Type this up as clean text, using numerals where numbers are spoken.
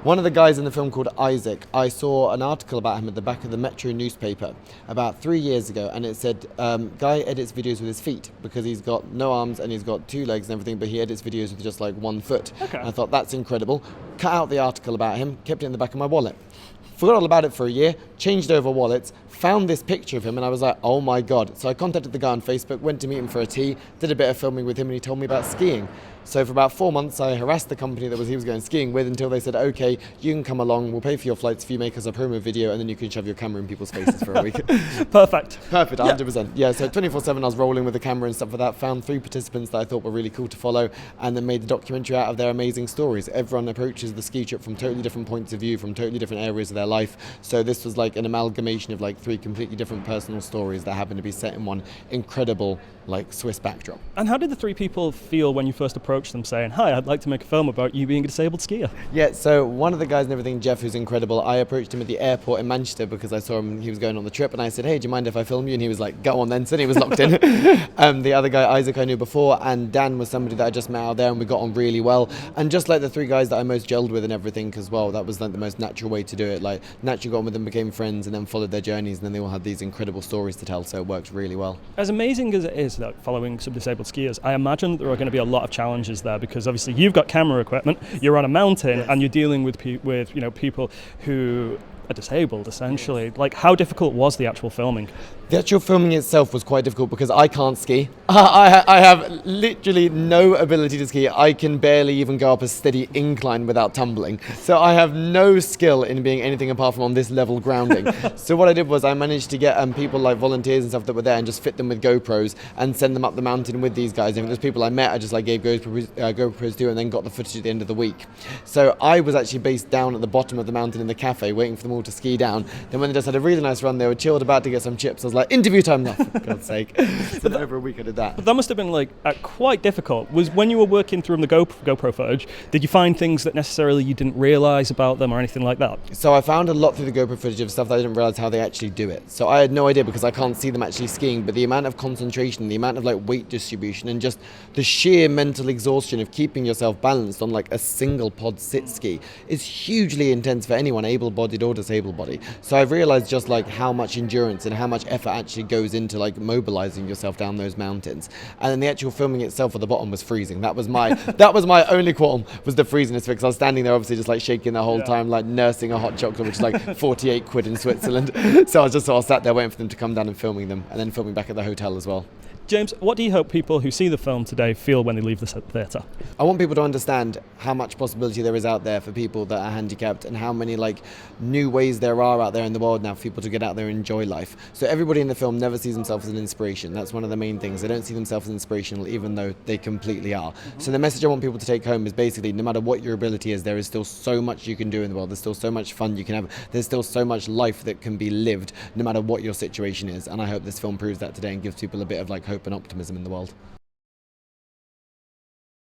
One of the guys in the film called Isaac, I saw an article about him at the back of the Metro newspaper about 3 years ago, and it said, guy edits videos with his feet because he's got no arms and he's got two legs and everything, but he edits videos with just like 1 foot. Okay. And I thought, that's incredible. Cut out the article about him, kept it in the back of my wallet. Forgot all about it for a year, changed over wallets, found this picture of him, and I was like, oh my God. So I contacted the guy on Facebook, went to meet him for a tea, did a bit of filming with him, and he told me about skiing. So for about 4 months, I harassed the company he was going skiing with until they said, okay, you can come along, we'll pay for your flights if you make us a promo video, and then you can shove your camera in people's faces for a week. Perfect. Perfect, 100%. Yeah, so 24/7 I was rolling with the camera and stuff like that, found 3 participants that I thought were really cool to follow, and then made the documentary out of their amazing stories. Everyone approaches the ski trip from totally different points of view, from totally different areas of their life. So this was like an amalgamation of like 3 completely different personal stories that happen to be set in one incredible like Swiss backdrop. And how did the 3 people feel when you first approached them saying, hi, I'd like to make a film about you being a disabled skier? Yeah, so one of the guys and everything, Jeff, who's incredible, I approached him at the airport in Manchester because I saw him, he was going on the trip, and I said, hey, do you mind if I film you? And he was like, go on then, so he was locked in. The other guy, Isaac, I knew before, and Dan was somebody that I just met out there, and we got on really well. And just like the 3 guys that I most gelled with and everything as well, that was like the most natural way to do it. Like, naturally got on with them, became friends, and then followed their journeys, and then they all had these incredible stories to tell, so it worked really well. As amazing as it is that following some disabled skiers, I imagine there are going to be a lot of challenges there because obviously you've got camera equipment, you're on a mountain, and you're dealing with people who are disabled essentially. Like, how difficult was the actual filming? The actual filming itself was quite difficult because I can't ski. I have literally no ability to ski. I can barely even go up a steady incline without tumbling. So I have no skill in being anything apart from on this level grounding. So what I did was I managed to get people like volunteers and stuff that were there and just fit them with GoPros and send them up the mountain with these guys. And there's people I met, I just like gave GoPros to and then got the footage at the end of the week. So I was actually based down at the bottom of the mountain in the cafe waiting for them all to ski down. Then when they just had a really nice run, they were chilled about to get some chips. I was like, interview time now, for God's sake. So over a week I did that. But that must have been like quite difficult. Was when you were working through the GoPro footage, did you find things that necessarily you didn't realise about them or anything like that? So I found a lot through the GoPro footage of stuff that I didn't realise how they actually do it. So I had no idea because I can't see them actually skiing, but the amount of concentration, the amount of like weight distribution and just the sheer mental exhaustion of keeping yourself balanced on like a single pod sit ski is hugely intense for anyone, able-bodied or disabled-bodied. So I've realised just like how much endurance and how much effort actually goes into like mobilizing yourself down those mountains. And then the actual filming itself at the bottom was freezing. That was my only qualm, was the freeziness, because I was standing there obviously just like shaking the whole time, like nursing a hot chocolate, which is like 48 quid in Switzerland. So I was just sort of sat there waiting for them to come down and filming them, and then filming back at the hotel as well. James, what do you hope people who see the film today feel when they leave the theatre? I want people to understand how much possibility there is out there for people that are handicapped, and how many like new ways there are out there in the world now for people to get out there and enjoy life. So everybody in the film never sees themselves as an inspiration. That's one of the main things. They don't see themselves as inspirational, even though they completely are. So the message I want people to take home is basically, no matter what your ability is, there is still so much you can do in the world. There's still so much fun you can have. There's still so much life that can be lived, no matter what your situation is. And I hope this film proves that today and gives people a bit of like hope and optimism in the world.